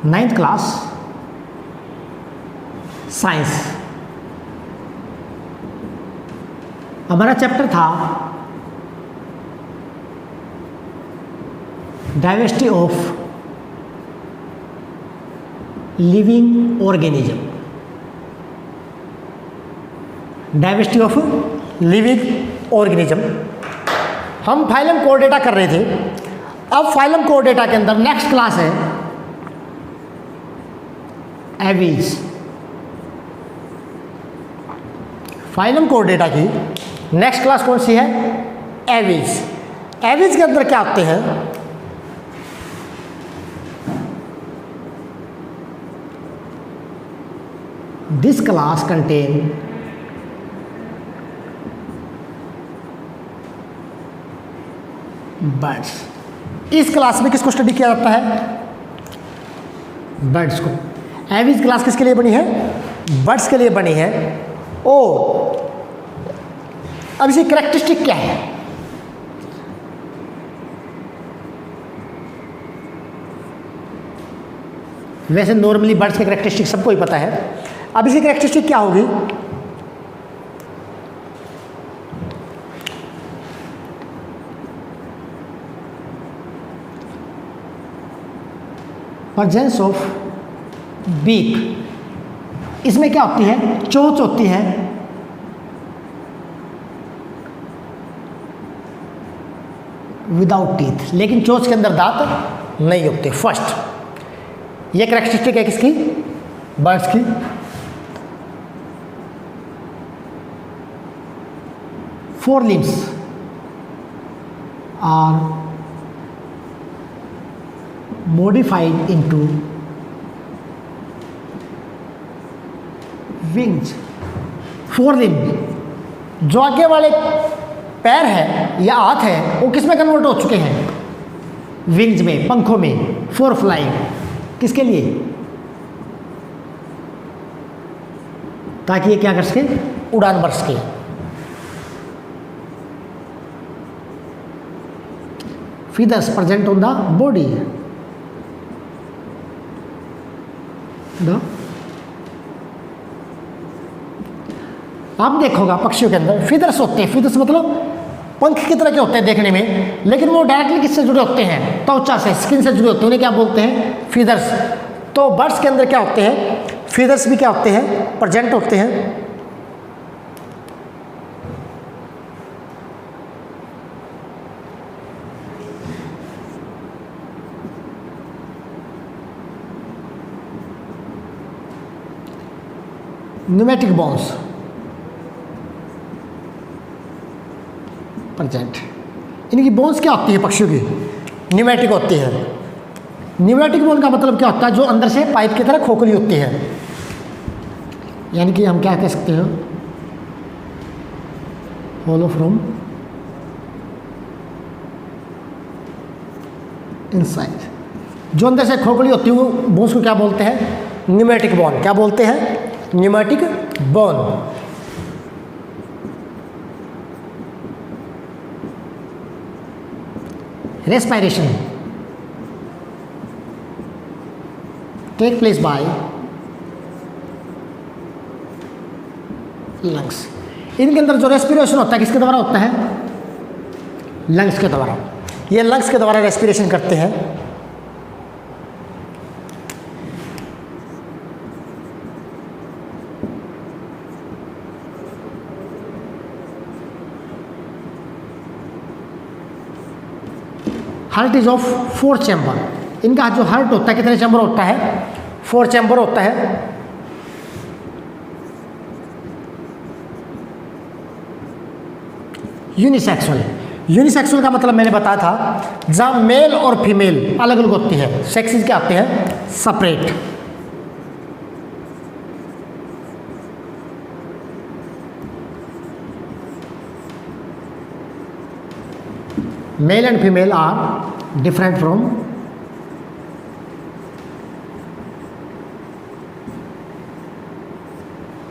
9th class science. हमारा chapter था diversity of living organism. Diversity of living organism. हम phylum कोऑर्डिनेटा कर रहे थे। अब फाइलम कोऑर्डिनेटा के अंदर नेक्स्ट क्लास है एवीज। फाइलम कोऑर्डिनेटा की नेक्स्ट क्लास कौन सी है? एवीज। एवीज के अंदर क्या आते हैं? This class contain birds. इस क्लास में किसको स्टडी किया जाता है? बर्ड्स को। एवीज क्लास किसके लिए बनी है? बर्ड्स के लिए बनी है। और अब इसकी कैरेक्टरिस्टिक क्या है? वैसे नॉर्मली बर्ड्स के कैरेक्टरिस्टिक सबको ही पता है। अब इसकी कैरेक्टरिस्टिक क्या होगी? Presence of beak. इसमें क्या होती है? चोंच होती है। विदाउट टीथ, लेकिन चोंच के अंदर दांत नहीं होते। फर्स्ट ये कैरेक्टरिस्टिक है किसकी? बर्ड्स की। Fore limbs are modified into wings। Fore limb, जो आगे वाले पैर है या हाथ है वो किस में कन्वर्ट हो चुके हैं? विंग्स में, पंखों में। For flying. किसके लिए? ताकि ये क्या कर सके? उड़ान भर सके। Feathers present on the body. आप देखोगा पक्षियों के अंदर फीदर्स होते हैं। फीदर्स मतलब पंख की तरह के होते हैं देखने में, लेकिन वो डायरेक्टली किससे जुड़े होते हैं? त्वचा से, स्किन से जुड़े होते हैं। उन्हें क्या बोलते हैं? फीदर्स। तो बर्ड्स के अंदर क्या होते हैं? फीदर्स भी क्या होते हैं? प्रेजेंट होते हैं। Pneumatic bones present. इनकी बोन्स क्या होती है पक्षियों की? न्यूमेटिक होती है। न्यूमेटिक बोन का मतलब क्या होता है? जो अंदर से पाइप की तरह खोखली होती है। यानी कि हम क्या कह सकते हैं? होलो फ्रॉम इनसाइड। जो अंदर से खोखली होती है वो बोन्स को क्या बोलते हैं? Pneumatic bone. क्या बोलते हैं? Pneumatic bone. Respiration take place by lungs. इनके अंदर जो रेस्पिरेशन होता है किसके द्वारा होता है? लंग्स के द्वारा। ये लंग्स के द्वारा रेस्पिरेशन करते हैं। Heart is of 4 chamber. इनका जो हार्ट होता है कितने चैम्बर होता है? 4 चैम्बर होता है। यूनिसेक्सुअल। यूनिसेक्सुअल का मतलब मैंने बताया था जहां मेल और फीमेल अलग अलग होती है। सेक्सेस क्या आते हैं? Separate. Male and female are different from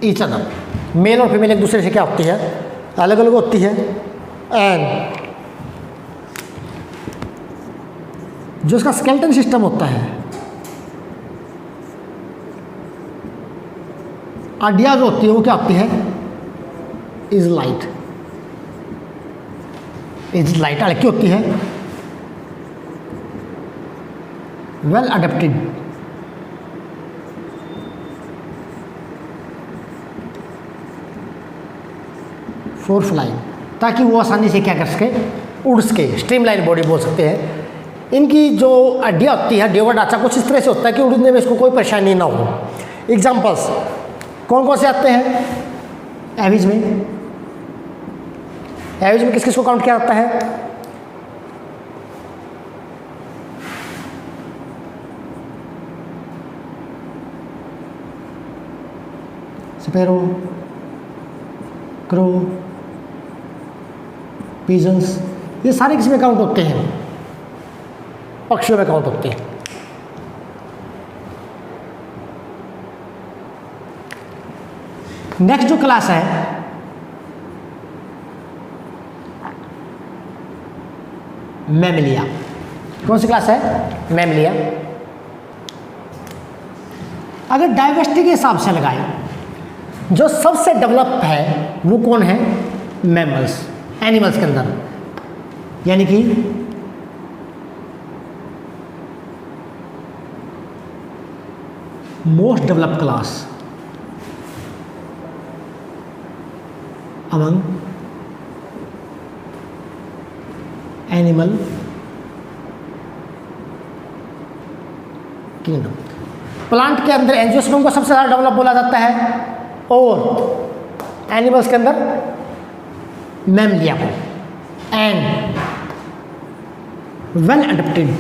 each other. Male और फीमेल एक दूसरे से क्या होती है? अलग अलग होती है। एंड जो इसका स्केलेटन सिस्टम होता है हड्डियाँ जो होती है वो क्या होती है, इज लाइट, इज लाइट, हल्की होती है, वेल अडेप्टेड, फॉर फ्लाइंग, ताकि वो आसानी से क्या कर सके, उड़ सके, स्ट्रीमलाइन बॉडी बोल सकते हैं। इनकी जो हड्डियाँ होती है, हड्डियों का ढांचा कुछ इस तरह से होता है कि उड़ने में इसको कोई परेशानी ना हो। एग्जाम्पल्स कौन कौन से आते हैं एविज में, एविज में किस किस को काउंट किया जाता है, स्पैरो, क्रो, पिजन्स, ये सारे किस में काउंट होते हैं, पक्षियों में काउंट होते हैं। नेक्स्ट जो क्लास है मैमलिया, कौन सी क्लास है, मैमलिया। अगर डाइवर्सिटी के हिसाब से लगाए, जो सबसे डेवलप है वो कौन है, मैमल्स, एनिमल्स के अंदर, यानी कि most developed class among animal kingdom. Plant के अंदर एंजियोस्पर्म को सबसे ज़्यादा डेवलप बोला जाता है, और एनिमल्स के अंदर मैमलिया को, and well adapted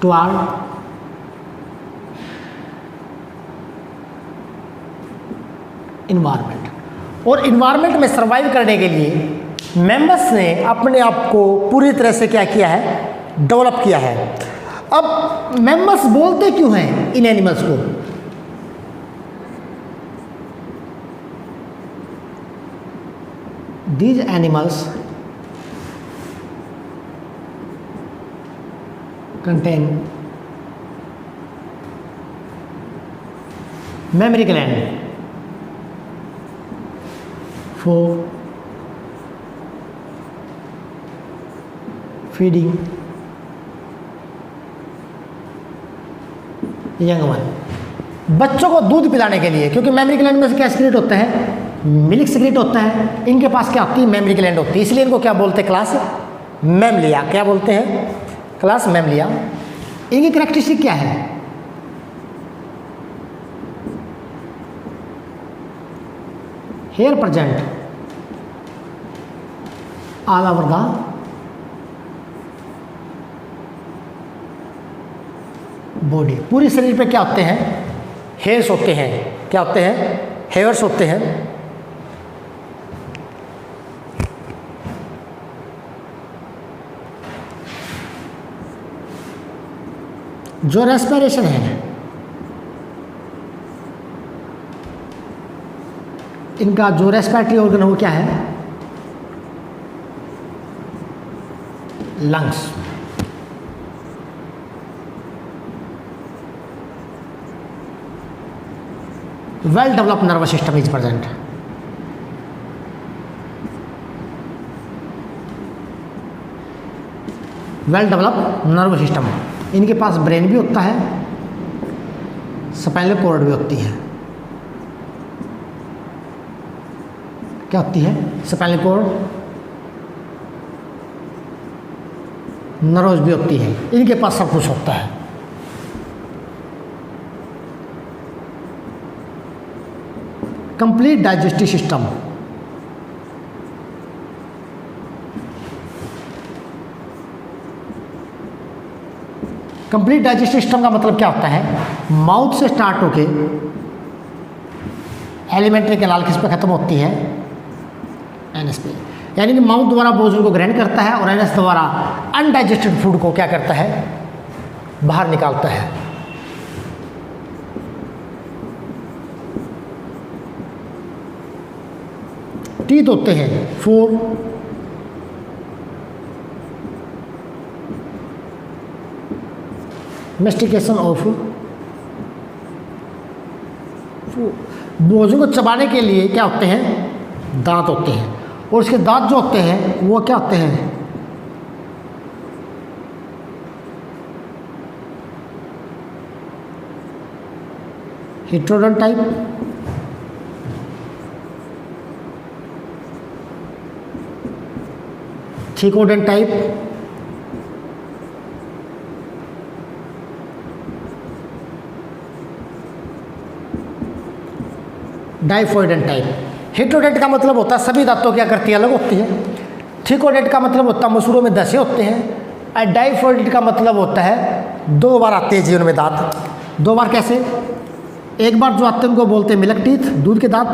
toward environment. और इन्वायरमेंट में सर्वाइव करने के लिए मेंबर्स ने अपने आप को पूरी तरह से क्या किया है, डेवलप किया है। अब मेंबर्स बोलते क्यों हैं इन एनिमल्स को, these animals contain memory gland for feeding young one, बच्चों को दूध पिलाने के लिए, क्योंकि मेमोरी ग्लैंड में से क्या सीक्रेट होता है, मिल्क सीक्रेट होता है, इनके पास क्या होती है, मेमोरी ग्लैंड होती है, इसलिए इनको क्या बोलते हैं, क्लास मैमलिया। क्या बोलते हैं, क्लास मैमलिया। इनकी कैरेक्टरिस्टिक क्या है, hair present all over the body, पूरी शरीर पे क्या होते हैं, हेयर्स होते हैं, क्या होते हैं, हेयर्स होते हैं। जो रेस्पिरेशन है, इनका जो रेस्पिरेटरी ऑर्गन है वो क्या है, lungs. Well developed nervous system is present. Well developed nervous system, इनके पास ब्रेन भी होता है, स्पाइनल कॉर्ड भी होती है, क्या होती है, स्पाइनल कॉर्ड, नर्व्स भी होती है, इनके पास सब कुछ होता है। Complete digestive system, complete digestive system का मतलब क्या होता है, माउथ से स्टार्ट होके एलिमेंट्री कैनाल किस पे खत्म होती है, एनएस पे, यानी कि माउथ द्वारा भोजन को ग्रहण करता है और एनएस द्वारा अनडाइजेस्टेड फूड को क्या करता है, बाहर निकालता है। टीथ होते हैं 4, मेस्टिकेशन ऑफ, भोजन को चबाने के लिए क्या होते हैं, दांत होते हैं, और उसके दांत जो होते हैं वो क्या होते हैं, हेट्रोडोन टाइप, थिकोडेंट टाइप, डाइफोइडेंट टाइप। हेट्रोडेंट का मतलब होता है सभी दांतों की आकृति अलग होती है। थिकोडेंट का मतलब होता है मसूड़ों में दसे होते हैं। और डाइफोइडेंट का मतलब होता है 2 बार आते हैं जीवन में दांत। 2 बार कैसे, एक बार जो आते हैं उनको बोलते हैं मिल्क टीथ, दूध के दांत,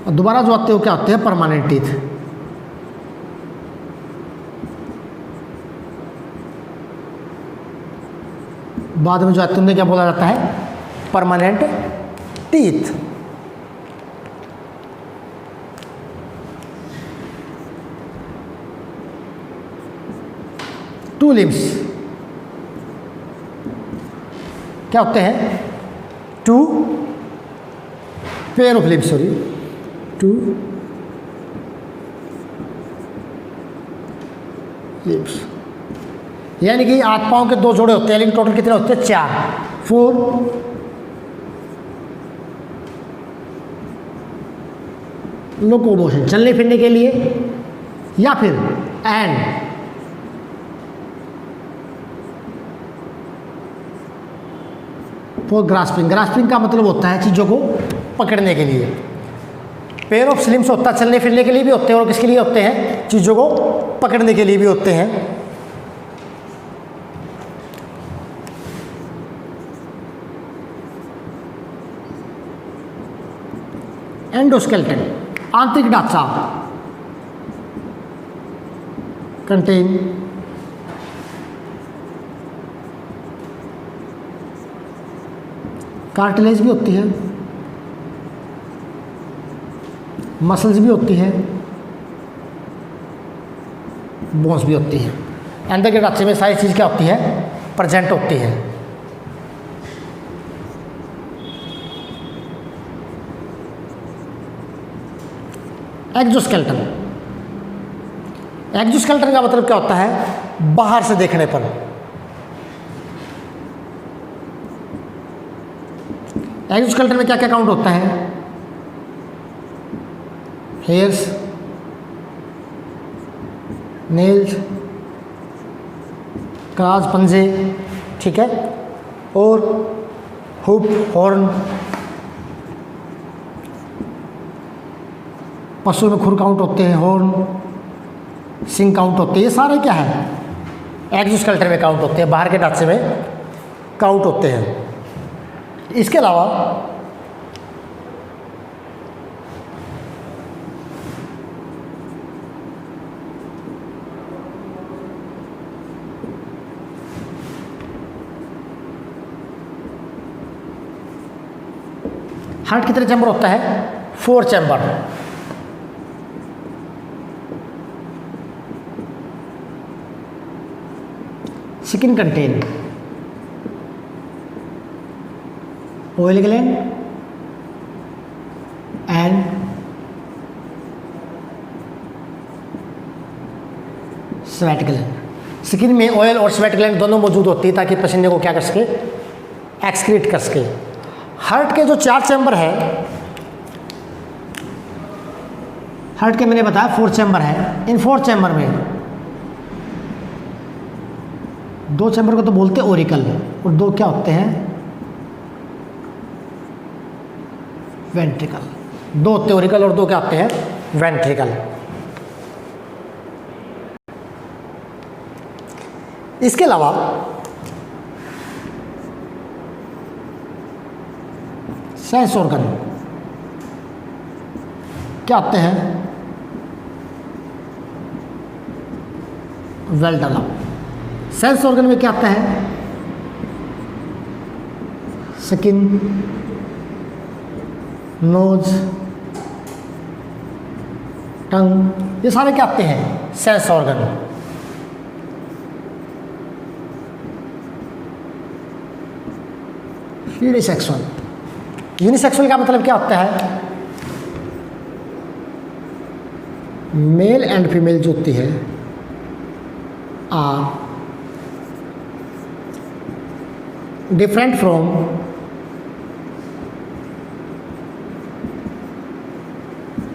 और दोबारा जो आते हैं वो क्या होते हैं, परमानेंट टीथ। बाद में जो आते हैं उन्हें क्या बोला जाता है, परमानेंट टीथ। टू लिम्स क्या होते हैं, two pair of limbs, sorry, two limbs, यानी कि हाथ पांव के 2 जोड़े होते हैं, लेकिन टोटल कितने होते हैं, 4, 4 लोकोमोशन, चलने फिरने के लिए, या फिर एंड फॉर ग्रास्पिंग। ग्रास्पिंग का मतलब होता है चीज़ों को पकड़ने के लिए। पेयर ऑफ स्लिम्स होता है चलने फिरने के लिए भी होते हैं, और किसके लिए होते हैं, चीज़ों को पकड़ने के लिए भी होते हैं। एंडोस्केलेटन आंतरिक ढांचा, कंटेन कार्टिलेज भी होती है, मसल्स भी होती है, बोन्स भी होती है। अंदर के ढांचे में सारी चीज़ क्या होती है, प्रेजेंट होती है। एक्सोस्केलेटन, एक्सोस्केलेटन का मतलब क्या होता है, बाहर से देखने पर। एक्सोस्केलेटन में क्या क्या काउंट होता है, हेयर्स, नेल्स, क्लॉज पंजे, ठीक है, और हुप, हॉर्न, पशु में खुर काउंट होते हैं, हॉर्न, सिंग काउंट होते हैं। ये सारे क्या है, एक्सोस्केलेटन में काउंट होते हैं, बाहर के ढांचे में काउंट होते हैं। इसके अलावा हार्ट कितने चैम्बर होता है, 4 chamber. Skin contain oil gland and sweat gland. Skin में ऑयल और स्वेट ग्लैंड दोनों मौजूद होती है ताकि पसीने को क्या कर सके, एक्सक्रीट कर सके। हार्ट के जो 4 चैम्बर है, हार्ट के मैंने बताया 4 चैम्बर है। इन 4 चैम्बर में 2 चैम्बर को तो बोलते हैं ओरिकल, और 2 क्या होते हैं, वेंट्रिकल। 2 होते हैं ओरिकल और 2 क्या होते हैं, वेंट्रिकल। इसके अलावा सेंस ऑर्गन क्या होते हैं, वेल डेवलप्ड। सेंस ऑर्गन में क्या आता है, स्किन, नोज, टंग, ये सारे क्या आते हैं, सेंस ऑर्गन। यूनिसेक्सुअल। यूनिसेक्सुअल का मतलब क्या होता है? मेल एंड फीमेल जो होती है are different from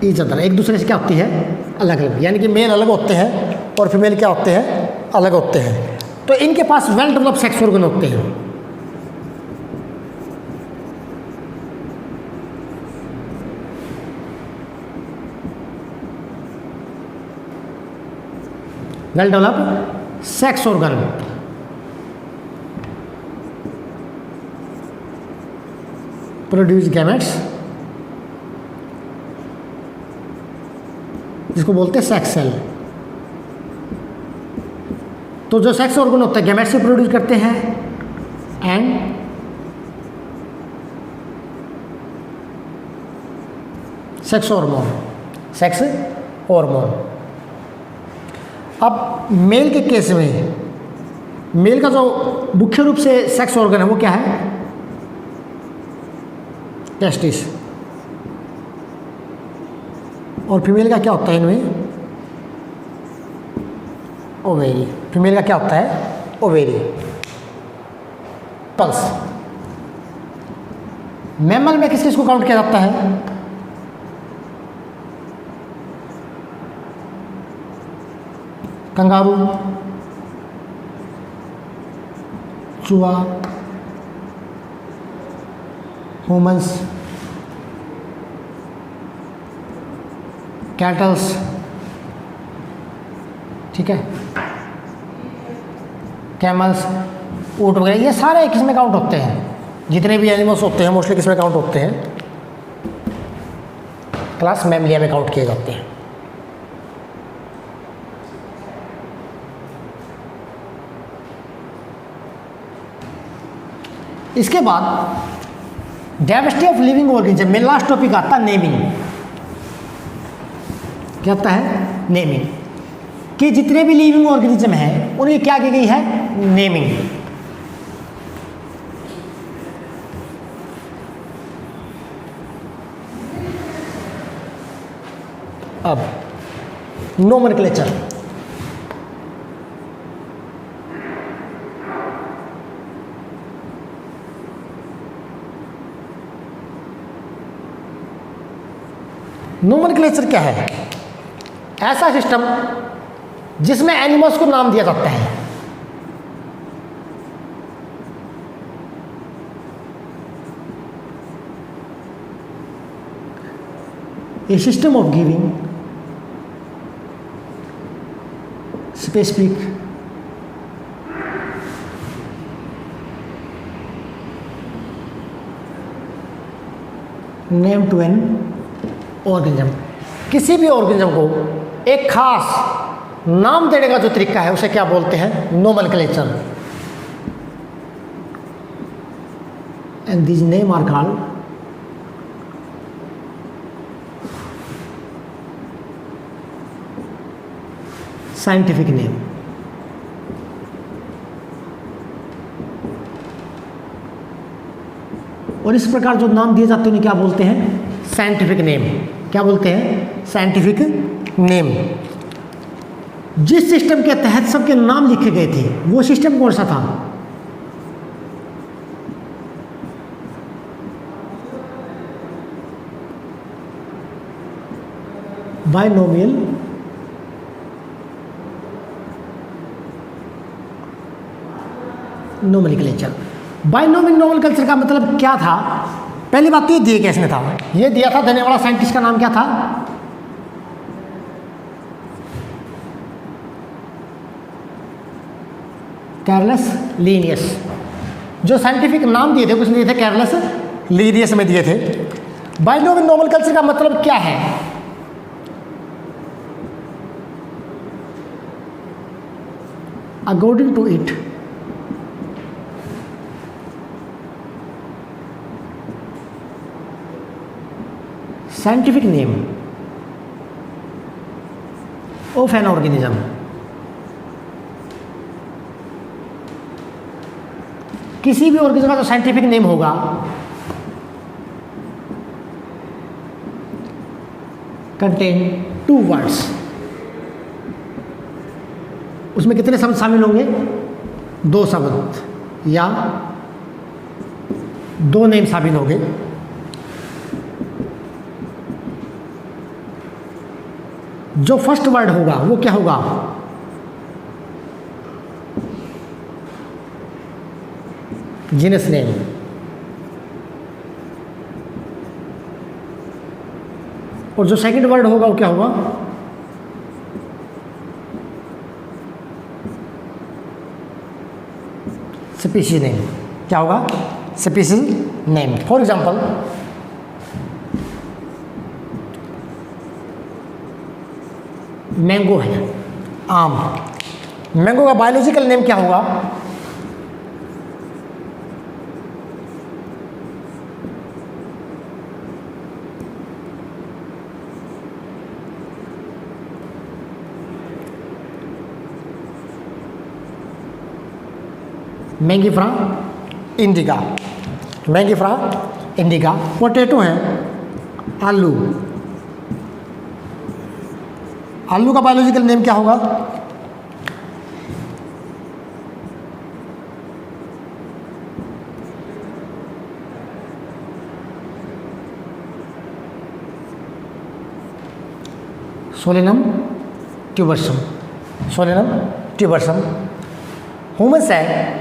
each other, एक दूसरे से क्या होती है? अलग अलग। यानी कि मेल अलग होते हैं और फीमेल क्या होते हैं? अलग होते हैं। तो इनके पास वेल डेवलप सेक्स ऑर्गन होते हैं। Well develop sex organ produce gametes, जिसको बोलते हैं सेक्स सेल। तो जो सेक्स ऑर्गन होते हैं गैमेट्स से प्रोड्यूस करते हैं and sex hormone, sex hormone. अब मेल के केस में मेल का जो मुख्य रूप से सेक्स ऑर्गन है वो क्या है? टेस्टिस। और फीमेल का क्या होता है इनमें? ओवेरी। फीमेल का क्या होता है? ओवेरी। पल्स। मैमल में किस किस को काउंट किया जाता है? कंगारू, चूहा, ह्यूमंस, कैटल्स, ठीक है, कैमल्स, ऊँट वगैरह, ये सारे किस में काउंट होते हैं? जितने भी एनिमल्स होते हैं मोस्टली किस में काउंट होते हैं? क्लास मैमलिया में काउंट किए जाते हैं। इसके बाद डाइवर्सिटी ऑफ लिविंग ऑर्गेनिज्म में लास्ट टॉपिक आता है नेमिंग। क्या आता है? नेमिंग। कि जितने भी लिविंग ऑर्गेनिज्म हैं उनकी क्या की गई है? नेमिंग। अब नोमेनक्लेचर। नोमेनक्लेचर क्या है? ऐसा सिस्टम जिसमें एनिमल्स को नाम दिया जाता है। A system of giving specific name to an organism. किसी भी ऑर्गेनिज्म को एक खास नाम देने का जो तरीका है उसे क्या बोलते हैं? Nomenclature. And this name are called scientific name. और इस प्रकार जो नाम दिए जाते हैं उन्हें क्या बोलते हैं? Scientific name. क्या बोलते हैं? Scientific name. जिस सिस्टम के तहत सबके नाम लिखे गए थे वो सिस्टम कौन सा था? Binomial nomenclature. बाइनोमियल नोमेनक्लेचर का मतलब क्या था? पहली बात तो ये दिए किसने था? ये दिया था देने वाला साइंटिस्ट का नाम क्या था? Carlos Linnaeus. जो साइंटिफिक नाम दिए थे किसने दिए थे? कैरलस लीनियस में दिए थे। बाइनोमियल नोमेनक्लेचर का मतलब क्या है? According to it scientific name of an organism। किसी भी ऑर्गेनिज्म का जो साइंटिफिक नेम होगा कंटेन 2 वर्ड्स, उसमें कितने शब्द शामिल होंगे? 2 शब्द या 2 नेम शामिल होंगे। जो फर्स्ट वर्ड होगा वो क्या होगा? Genus name. और जो सेकंड वर्ड होगा वो क्या होगा? Species name. क्या होगा? Species name. For example mango है, आम। मैंगो का बायोलॉजिकल नेम क्या होगा? मैंगीफ्रा इंडिका। मैंगीफ्रा इंडिका। पोटैटो है, आलू। आलू का बायोलॉजिकल नेम क्या होगा? सोलेनम ट्यूबरसम। सोलेनम ट्यूबरसम। ह्यूमस है,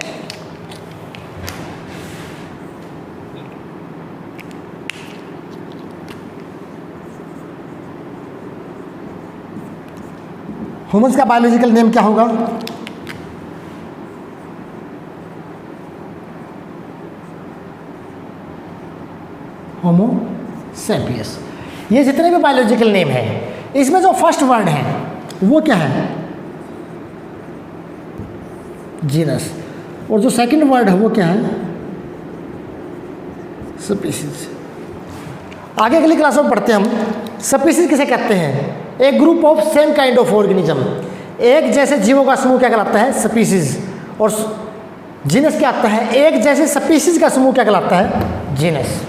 ह्यूमन्स का बायोलॉजिकल नेम क्या होगा? होमो सैपियस। ये जितने भी बायोलॉजिकल नेम है, इसमें जो फर्स्ट वर्ड है वो क्या है? जीनस। और जो सेकंड वर्ड है वो क्या है? स्पीशीज। आगे अगली क्लास में पढ़ते हैं हम स्पीशीज किसे कहते हैं। एक group of same kind of organism, एक जैसे जीवों का समूह क्या कहलाता है? स्पीशीज। और जीनस क्या आता है? एक जैसे स्पीशीज का समूह क्या कहलाता है? जीनस।